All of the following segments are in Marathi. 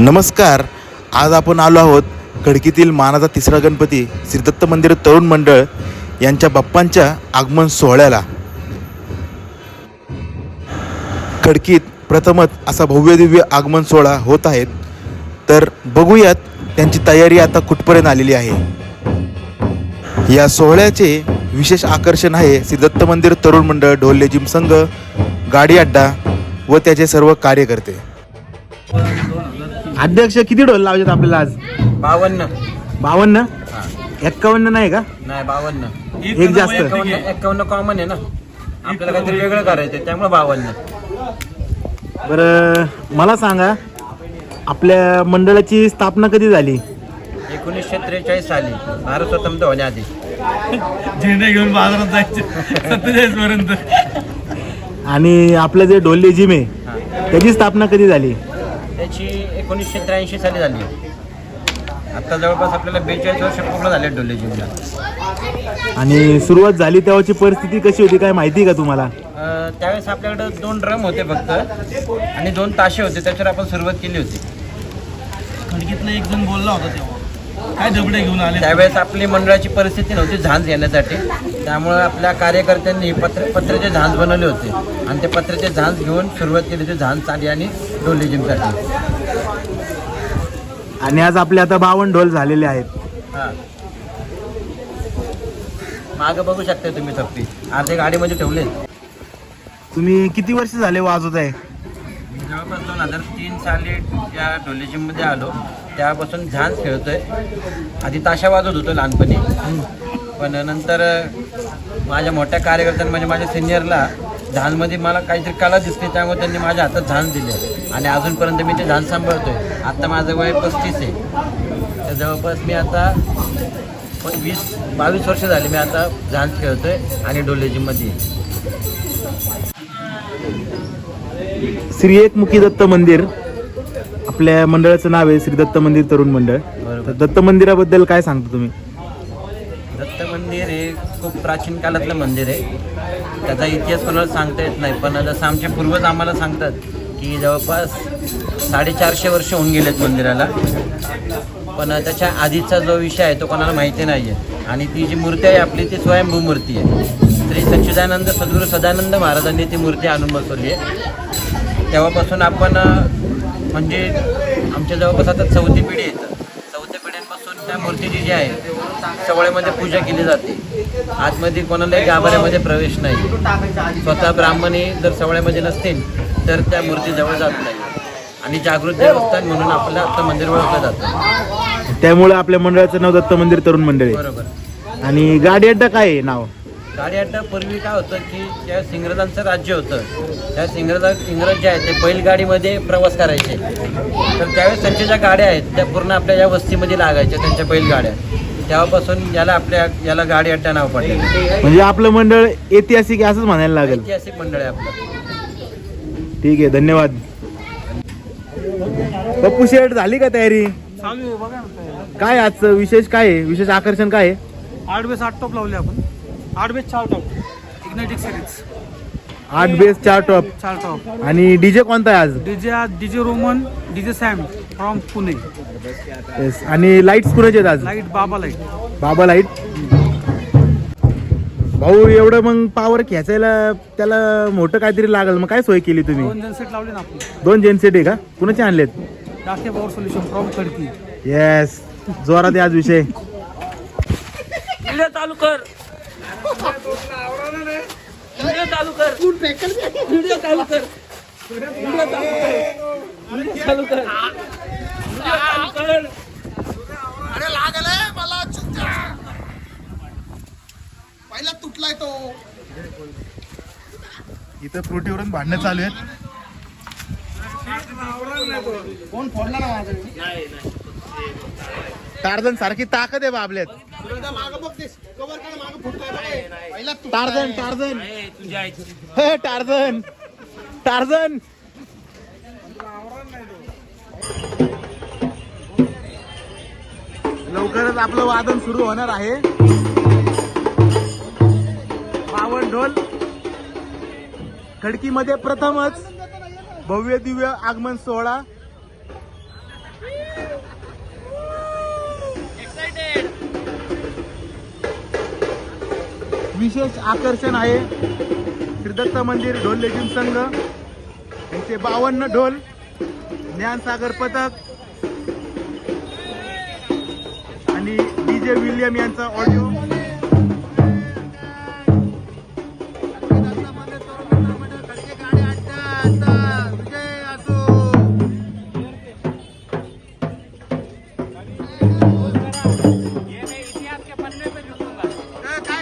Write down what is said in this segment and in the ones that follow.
नमस्कार. आज आपण आलो आहोत खडकीतील मानाचा तिसरा गणपती श्री दत्त मंदिर तरुण मंडळ यांच्या बाप्पांच्या आगमन सोहळ्याला. खडकीत प्रथमच असा भव्य दिव्य आगमन सोहळा होत आहेत. तर बघूयात त्यांची तयारी आता कुठपर्यंत आलेली आहे. या सोहळ्याचे विशेष आकर्षण आहे श्री दत्त मंदिर तरुण मंडळ, ढोल लेझिम संघ, गाडी अड्डा व त्याचे सर्व कार्यकर्ते. अध्यक्ष, किती ढोल लावतात आपल्याला आज? 52. 51 नाही का? नाही, 52. एक जास्त. 51 कॉमन आहे ना, आपल्याला काहीतरी वेगळं करायचं त्यामुळे 52. बरं, मला सांगा, आपल्या मंडळाची स्थापना कधी झाली? 1943 साली, भारत स्वतंत्र होण्याआधी. झेंडे घेऊन बाजारात जायचे 47 पर्यंत. आणि आपलं जे ढोल लेझिम आहे त्याची स्थापना कधी झाली? त्याची 1983 साली झाली. आता जवळपास आपल्याला 42 वर्ष पूर्ण झाले ढोल लेझिमला. आणि सुरुवात झाली तेव्हाची परिस्थिती कशी होती, काय माहिती का तुम्हाला? त्यावेळेस आपल्याकडे 2 ड्रम होते फक्त आणि 2 ताशे होते, त्याच्यावर आपण सुरुवात केली होती. खडकीतला एक जण बोलला होता तेव्हा, काय दगडे घेऊन आले. त्यावेळेस आपली मंडळाची परिस्थिती नव्हती झांज येण्यासाठी, त्यामुळे आपल्या कार्यकर्त्यांनी पत्र्याचे झांज बनवले होते आणि ते पत्र्याचे झांज घेऊन सुरुवात केली होती झांज साठी आणि ढोल लेझिमसाठी. आणि आज आपले आता 52 ढोल झालेले आहेत. हां, मागं बघू शकता तुम्ही थप्पी अर्धे गाडीमध्ये ठेवले. तुम्ही किती वर्ष झाले वाजवत आहे? जवळपास 2003 साली त्या ढोल लेझिममध्ये आलो, त्यापासून झांज खेळतोय. आधी ताशा वाजवत होतो लहानपणी, पण नंतर माझ्या मोठ्या कार्यकर्त्यांनी म्हणजे माझ्या सिनियरला झांजमध्ये मला काहीतरी कला दिसते, त्यामुळे त्यांनी माझ्या हातात झांज दिले आणि अजूनपर्यंत मी ते झांज सांभाळतोय. आता माझं वय 35 आहे, तर जवळपास मी आता 22 वर्ष झाली मी आता झांज खेळतोय आणि ढोल लेझिममध्ये. श्री एकमुखी दत्त मंदिर आपल्या मंडळाचं नाव आहे, श्री दत्त मंदिर तरुण मंडळ. तर दत्त मंदिराबद्दल काय सांगता तुम्ही? दत्त मंदिर हे खूप प्राचीन काळातलं मंदिर आहे. त्याचा इतिहास कोणाला सांगता येत नाही, पण जसं आमचे पूर्वज आम्हाला सांगतात की जवळपास 450 वर्ष होऊन गेलेत मंदिराला. पण त्याच्या आधीचा जो विषय आहे तो कोणाला माहिती नाही आहे. आणि ती जी मूर्ती आहे आपली ती स्वयंभू मूर्ती आहे. श्री सच्चिदानंद सद्गुरू सदानंद महाराजांनी ती मूर्ती आणून बसवली आहे. तेव्हापासून आपण म्हणजे आमच्या जवळपास आता 4थी पिढी आहे. 4थ्या पिढ्यांपासून त्या मूर्तीची जी आहे सवळ्यामध्ये पूजा केली जाते. आतमध्ये कोणालाही गाभाऱ्यामध्ये प्रवेश नाही. स्वतः ब्राह्मणी जर सवळ्यामध्ये नसतील तर त्या मूर्ती जवळ जात नाही. आणि जागृत देवस्थान म्हणून आपलं आता मंदिर ओळखलं जातं. त्यामुळे आपल्या मंडळाचं नाव दत्त मंदिर तरुण मंडळ आहे. बरोबर. आणि गाडी अड्डा काय आहे नाव? गाडी अड्डा पूर्वी काय होतं की ज्या इंग्रजांचं राज्य होतं, त्या इंग्रज जे आहेत ते बैलगाडीमध्ये प्रवास करायचे. तर त्यावेळेस त्यांच्या ज्या गाड्या आहेत त्या पूर्ण आपल्या या वस्तीमध्ये लागायच्या, त्यांच्या बैलगाड्या. तेव्हापासून याला गाडी अड्डा नाव पडले. म्हणजे आपलं मंडळ ऐतिहासिक असंच म्हणायला लागेल. ऐतिहासिक मंडळ आहे आपलं. ठीक आहे, धन्यवाद. पप्पू शेठ, झाली का तयारी? चालू आहे बघा ना. काय आजचं विशेष काय आहे? विशेष आकर्षण काय आहे? 8 बेस 8 टॉप लावले आपण. 8 बेस 4 टॉप इग्नायटिक सिरीज. 8 base 4 top. 4 टॉप. आणि डीजे कोणता आहे आज? DJ Roman, DJ Sam from Pune. Yes. आणि लाईट्स कुणाचे आहेत आज? लाईट बाबा लाईट. बाबा लाईट. भाऊ, एवढं मग पावर खेचायला त्याला मोठं काहीतरी लागल, मग काय सोय केली तुम्ही? 2 जनसेट लावले ना आपण. 2 जेनसेट आहे का? कुणाचे आणलेत? डाके power solution from Khadki. Yes, जोरात आहे आज विषय. व्हिडिओ चालू कर. व्हिडिओ चालू कर. व्हिडिओ चालू कर. व्हिडिओ चालू कर. अरे लागलाय मला चुकता. पहिला तुटलाय तो. इथं फ्रुटीवरून भांडणं चालू आहेत. कोण फोडला ना माझं? टार्झन सारखी ताकद आहे बाबल्यात. मागं बघतेस कवर काय मागं फुटलाय. पहिला टार्झन टार्झन हे टार्झन टार्झन. लवकरच आपलं वादन सुरू होणार आहे. 52 ढोल खडकीमध्ये प्रथमच भव्य दिव्य आगमन सोहळा विशेष आकर्षण आहे श्रीदत्त मंदिर ढोल लेझिम संघ यांचे 52 ढोल, ज्ञानसागर पथक आणि DJ विल्यम यांचा ऑडिओ.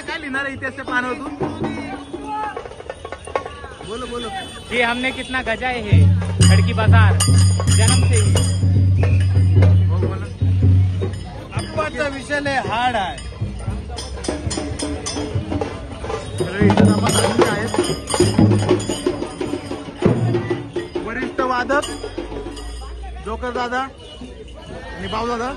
काय लिहिणार आहे इतिहास पानावर तू? बोलो बोलो. ये हमने कितना गजाए है खड़की बाजार जन्म से ही. हो बोला. आप्पाचा विषय लय हार्ड आहे. सगळे इथे आम्हाला आलेले आहेत. वरिष्ठ वादक जोकर दादा आणि भाऊ दादा.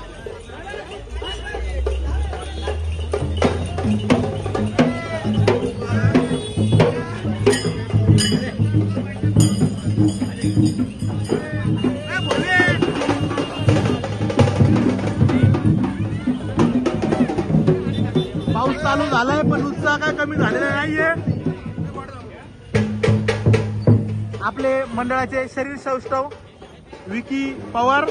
पाऊस चालू झालाय पण उत्साह काय कमी झालेला नाहीये. आपले मंडळाचे शरीर सौष्ठव विकी पवार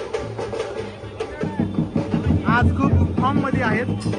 आज खूप फॉर्म मध्ये आहेत.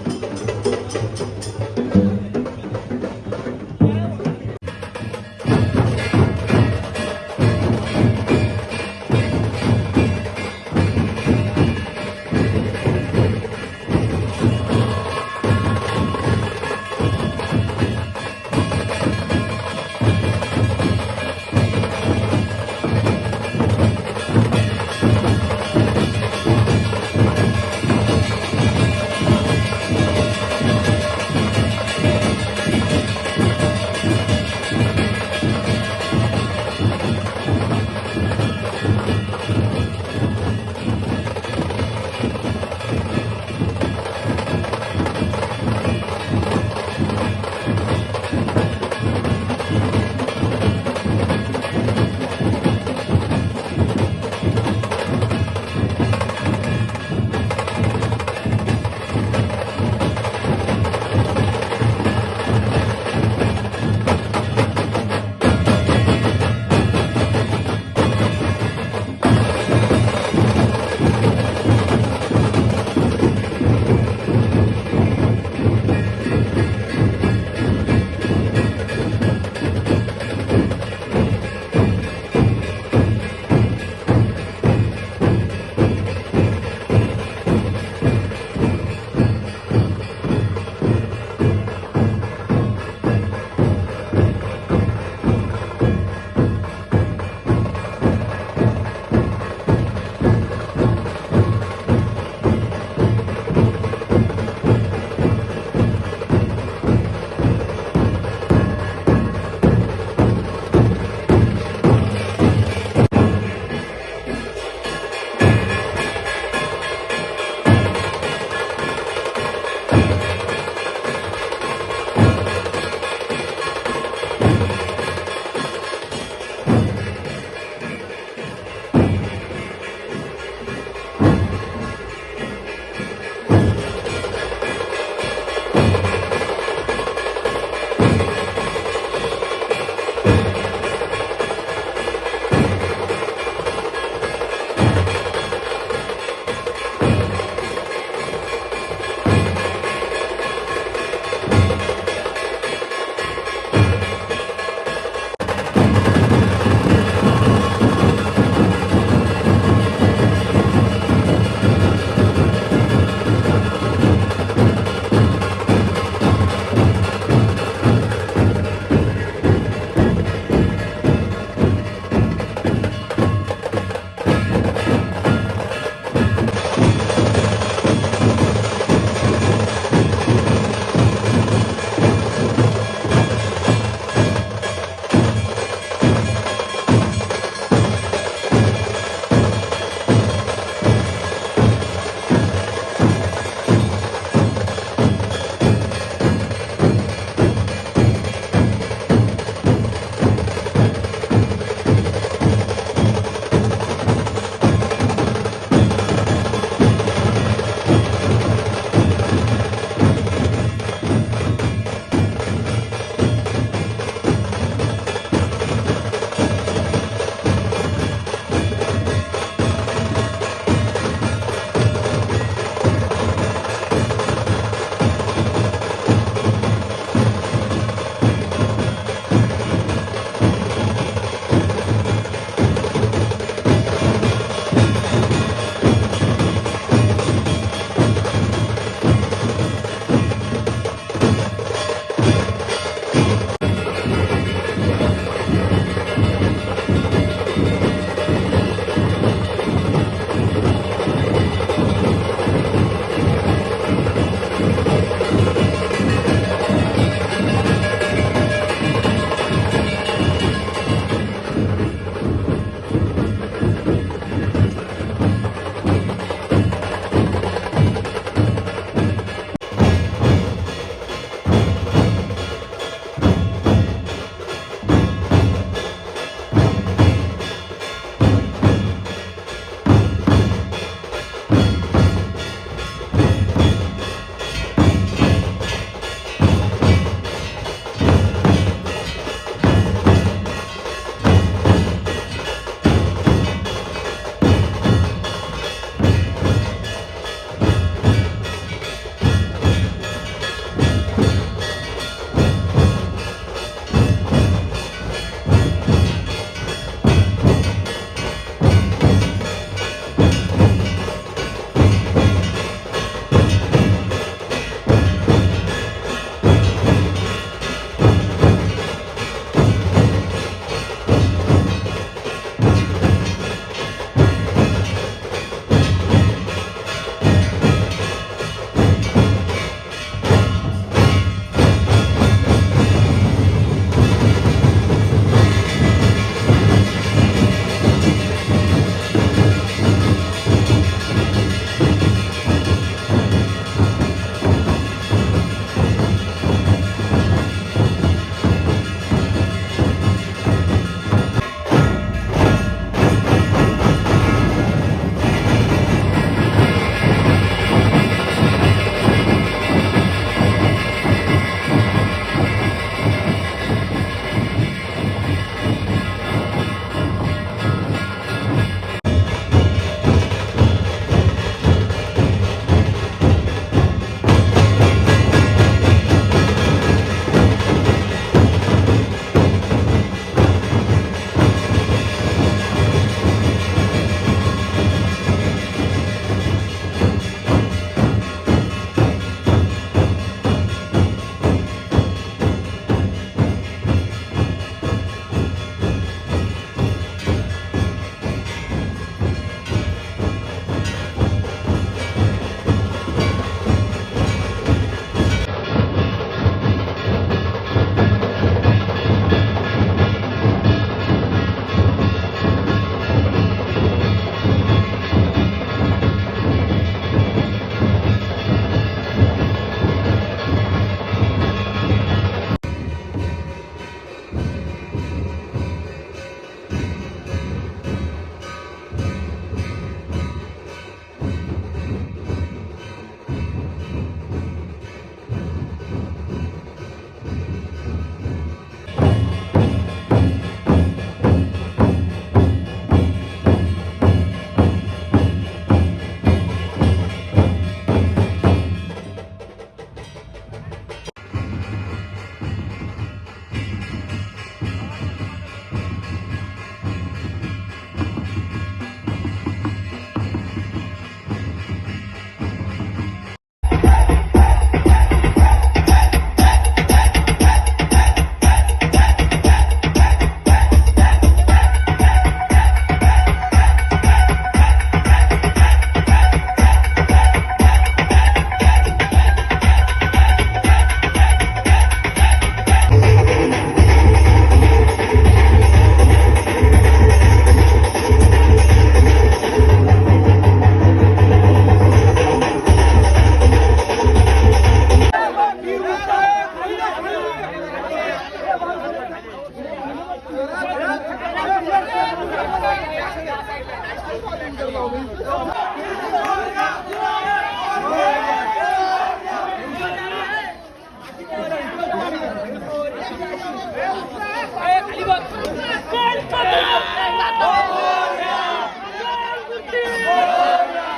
खाली बघ.